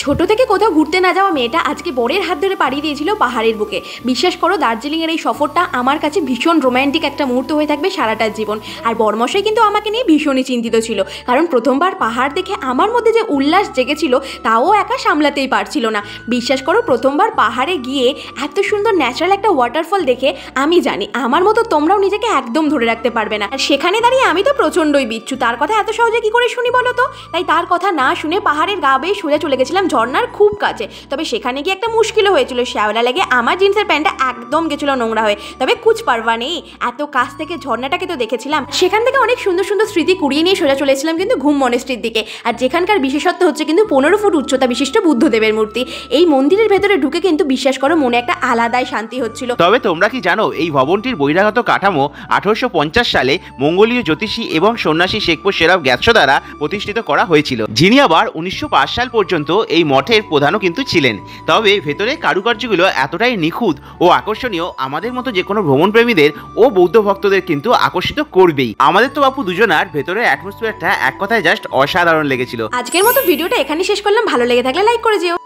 ছোট থেকে কোথাও ঘুরতে না যাওয়া মেয়েটা আজকে বরের হাত ধরে পাড়ি দিয়েছিল পাহাড়ের বুকে। বিশ্বাস করো, দার্জিলিংয়ের এই সফরটা আমার কাছে ভীষণ রোম্যান্টিক একটা মুহূর্ত হয়ে থাকবে সারাটা জীবন। আর বরমশাই কিন্তু আমাকে নিয়ে ভীষণই চিন্তিত ছিল, কারণ প্রথমবার পাহাড় দেখে আমার মধ্যে যে উল্লাস জেগেছিল তাও একা সামলাতেই পারছিল না। বিশ্বাস করো, প্রথমবার পাহাড়ে গিয়ে এত সুন্দর ন্যাচারাল একটা ওয়াটারফল দেখে আমি জানি আমার মতো তোমরাও নিজেকে একদম ধরে রাখতে পারবে না। আর সেখানে দাঁড়িয়ে আমি তো প্রচণ্ডই বিচ্ছু, তার কথা এত সহজে কি করে শুনি বলো তো। তাই তার কথা না শুনে পাহাড়ের গা বেয়ে সোজা চলে গেছিলাম ঝর্ণার খুব কাছে। তবে সেখানে গিয়ে একটা মুশকিলও হয়েছিল, শ্যাওলা লেগে আমার জিন্সের প্যান্টটা একদম গেছিল নোংরা হয়ে। তবে কুছ পারবা নেই, এত কাছ থেকে ঝর্ণাটাকে তো দেখেছিলাম। সেখান থেকে অনেক সুন্দর সুন্দর স্মৃতি কুড়িয়ে নিয়ে সোজা চলেছিলাম কিন্তু ঘুম মনেস্ট্রির দিকে। আর যেখানকার বিশেষত্ব হচ্ছে কিন্তু 15 ফুট উচ্চতা বিশিষ্ট বুদ্ধদেবের মূর্তি। এই মন্দিরের ভেতরে ঢুকে কিন্তু বিশ্বাস করো মনে একটা আলাদাই শান্তি হচ্ছিল। তবে তোমরা কি জানো এই ভবনটির বহিরাগত কাঠামো 1850 সালে মঙ্গোলীয় জ্যোতিষী এবং সন্ন্যাসী শেখপুর সেরাব গ্যাৎসো দ্বারা প্রতিষ্ঠিত করা হয়েছিল, যিনি আবার 1905 সাল পর্যন্ত এই মঠের প্রধানও কিন্তু ছিলেন। তবে ভেতরে কারুকার্যগুলো এতটাই নিখুঁত ও আকর্ষণীয়, আমাদের মতো যে কোনো ভ্রমণ প্রেমীদের ও বৌদ্ধ ভক্তদের কিন্তু আকর্ষিত করবেই। আমাদের তো বাপু দুজনার ভেতরের অ্যাটমসফিয়ারটা এক কথায় জাস্ট অসাধারণ লেগেছিল। আজকের মতো ভিডিওটা এখানেই শেষ করলাম। ভালো লেগে থাকলে লাইক করে যেও।